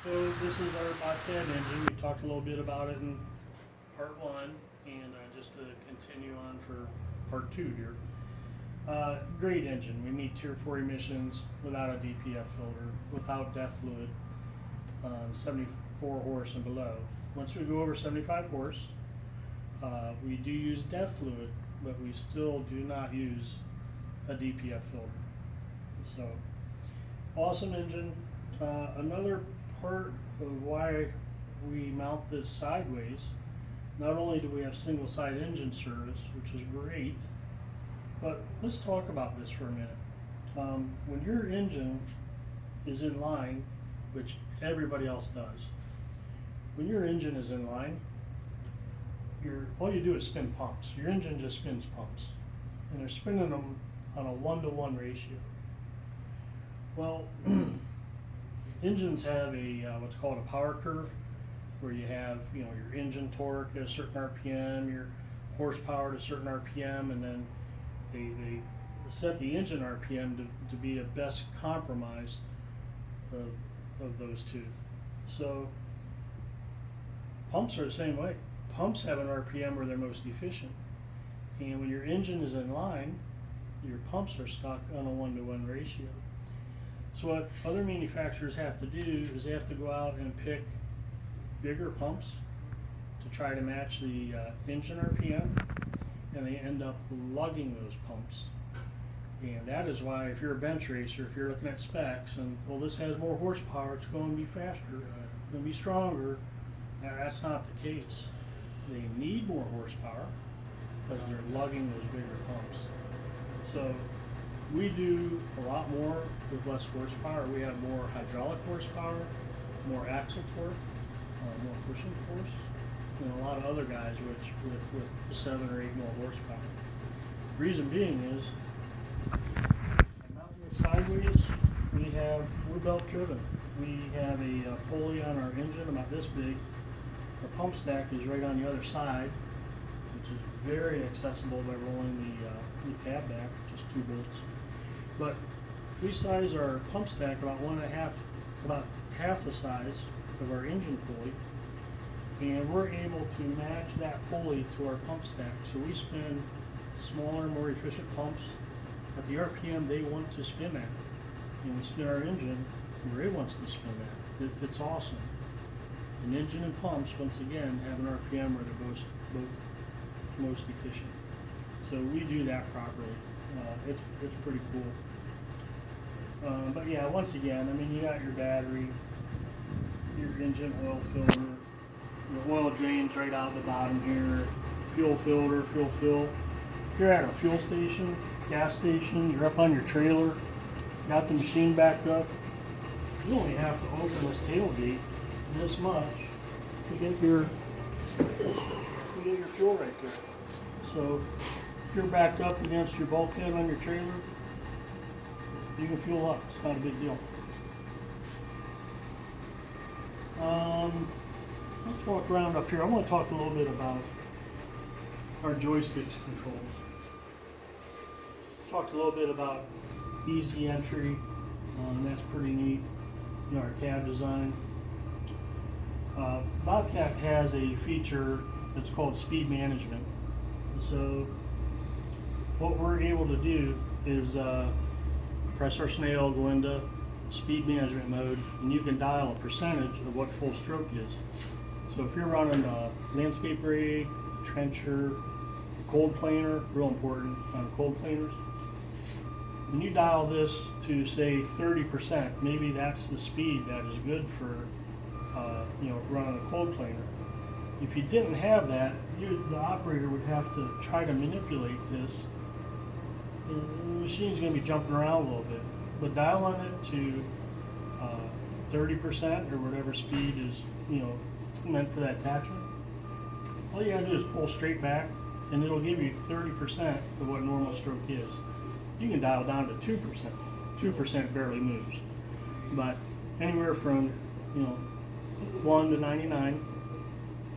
So this is our Bobcat engine. We talked a little bit about it in part one, and just to continue on for part two here. Great engine. We meet Tier 4 emissions without a DPF filter, without DEF fluid, 74 horse and below. Once we go over 75 horse, we do use DEF fluid, but we still do not use a DPF filter. So, awesome engine. Another part of why we mount this sideways, not only do we have single side engine service, which is great, but let's talk about this for a minute. When your engine is in line, which everybody else does, when your engine is in line, all you do is spin pumps. Your engine just spins pumps, and they're spinning them on a 1-to-1 ratio. Well, engines have a what's called a power curve, where you have your engine torque at a certain RPM, your horsepower at a certain RPM, and then they set the engine RPM to be a best compromise of those two. So pumps are the same way. Pumps have an RPM where they're most efficient, and when your engine is in line, your pumps are stuck on a 1-to-1 ratio. So what other manufacturers have to do is they have to go out and pick bigger pumps to try to match the engine RPM, and they end up lugging those pumps. And that is why, if you're a bench racer, if you're looking at specs and, well, this has more horsepower, it's going to be faster, it's going to be stronger, that's not the case. They need more horsepower because they're lugging those bigger pumps. So we do a lot more with less horsepower. We have more hydraulic horsepower, more axle torque, more pushing force than a lot of other guys with 7 or 8 more horsepower. Reason being is, mounting it sideways, we're belt driven. We have a pulley on our engine about this big. The pump stack is right on the other side, which is very accessible by rolling the cab back, just 2 bolts. But we size our pump stack about about half the size of our engine pulley, and we're able to match that pulley to our pump stack. So we spin smaller, more efficient pumps at the RPM they want to spin at, and we spin our engine where it wants to spin at. It's awesome. An engine and pumps, once again, have an RPM where they're both most efficient. So we do that properly. It's pretty cool. But yeah, once again, I mean, you got your battery, your engine oil filter, your oil drains right out the bottom here, fuel filter, fuel fill. If you're at a fuel station, gas station, you're up on your trailer, got the machine backed up, you only have to open this tailgate this much to get your fuel right there. So if you're backed up against your bulkhead on your trailer, you can fuel up. It's not a big deal. Let's walk around up here. I want to talk a little bit about our joysticks controls. Talked a little bit about easy entry. That's pretty neat. Our cab design. Bobcat has a feature that's called speed management. So what we're able to do is press our snail, go into speed management mode, and you can dial a percentage of what full stroke is. So if you're running a landscape rig, a trencher, a cold planer, real important on cold planers, when you dial this to say 30%, maybe that's the speed that is good for running a cold planer. If you didn't have that, the operator would have to try to manipulate this. The machine's going to be jumping around a little bit, but dialing it to 30% or whatever speed is meant for that attachment, all you gotta do is pull straight back, and it'll give you 30% of what normal stroke is. You can dial down to 2%. 2% barely moves, but anywhere from 1 to 99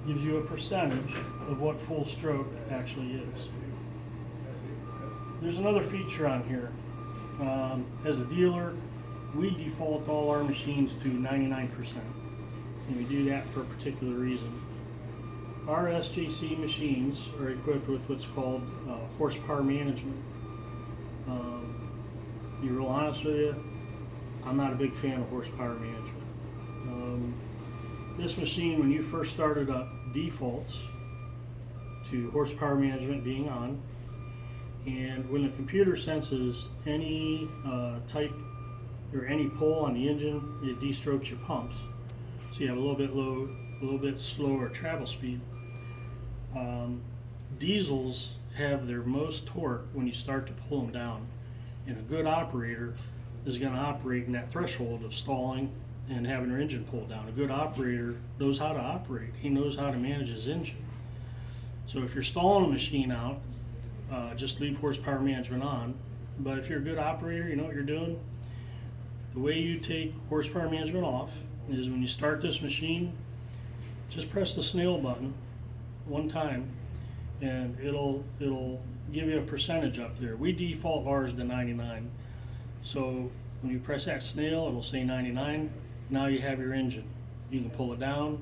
gives you a percentage of what full stroke actually is. There's another feature on here. As a dealer, we default all our machines to 99%. and we do that for a particular reason. Our SJC machines are equipped with what's called horsepower management. To be real honest with you, I'm not a big fan of horsepower management. This machine, when you first start it up, defaults to horsepower management being on, and when the computer senses any type or any pull on the engine, it destrokes your pumps, so you have a little bit slower travel speed. Diesels have their most torque when you start to pull them down, and a good operator is going to operate in that threshold of stalling and having their engine pulled down. A good operator knows how to operate. He knows how to manage his engine. So if you're stalling a machine out, just leave horsepower management on. But if you're a good operator, you know what you're doing. The way you take horsepower management off is when you start this machine, just press the snail button one time, and it'll give you a percentage up there. We default ours to 99. So when you press that snail, it'll say 99. Now you have your engine. You can pull it down.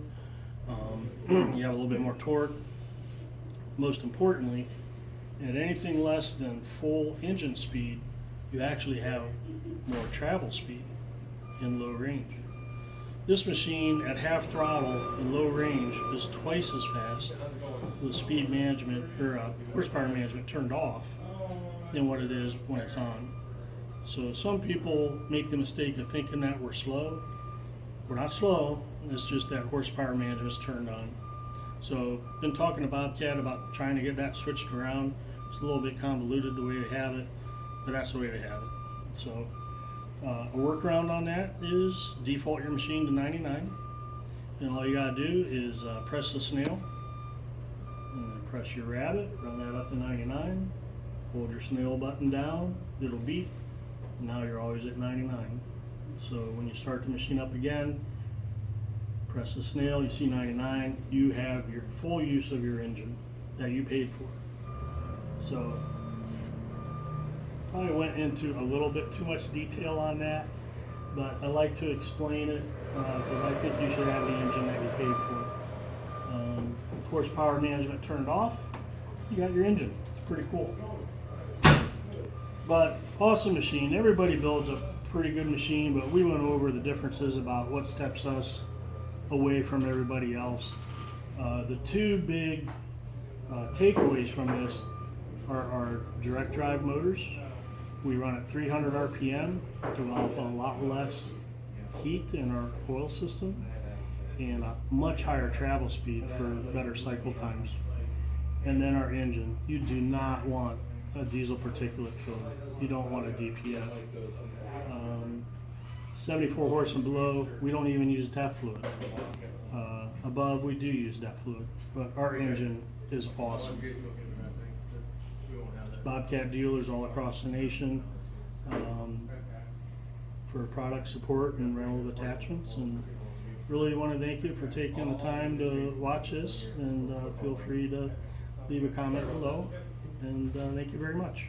You have a little bit more torque. Most importantly, at anything less than full engine speed, you actually have more travel speed in low range. This machine at half throttle in low range is twice as fast with speed management or horsepower management turned off than what it is when it's on. So some people make the mistake of thinking that we're slow. We're not slow, it's just that horsepower management's turned on. So been talking to Bobcat about trying to get that switched around. It's a little bit convoluted the way they have it, but that's the way they have it. So a workaround on that is default your machine to 99, and all you gotta do is press the snail, and then press your rabbit, run that up to 99, hold your snail button down, it'll beep, and now you're always at 99. So when you start the machine up again, press the snail, you see 99, you have your full use of your engine that you paid for. So probably went into a little bit too much detail on that, but I like to explain it because I think you should have the engine that you paid for. Horsepower management turned off, you got your engine. It's pretty cool. But awesome machine. Everybody builds a pretty good machine, but we went over the differences about what steps us away from everybody else. The two big takeaways from this are our direct drive motors. We run at 300 RPM, develop a lot less heat in our oil system, and a much higher travel speed for better cycle times. And then our engine. You do not want a diesel particulate filter. You don't want a DPF. 74 horse and below, we don't even use DEF fluid. Above, we do use DEF fluid, but our engine is awesome. There's Bobcat dealers all across the nation for product support and rental of attachments, and really want to thank you for taking the time to watch this, and feel free to leave a comment below, and thank you very much.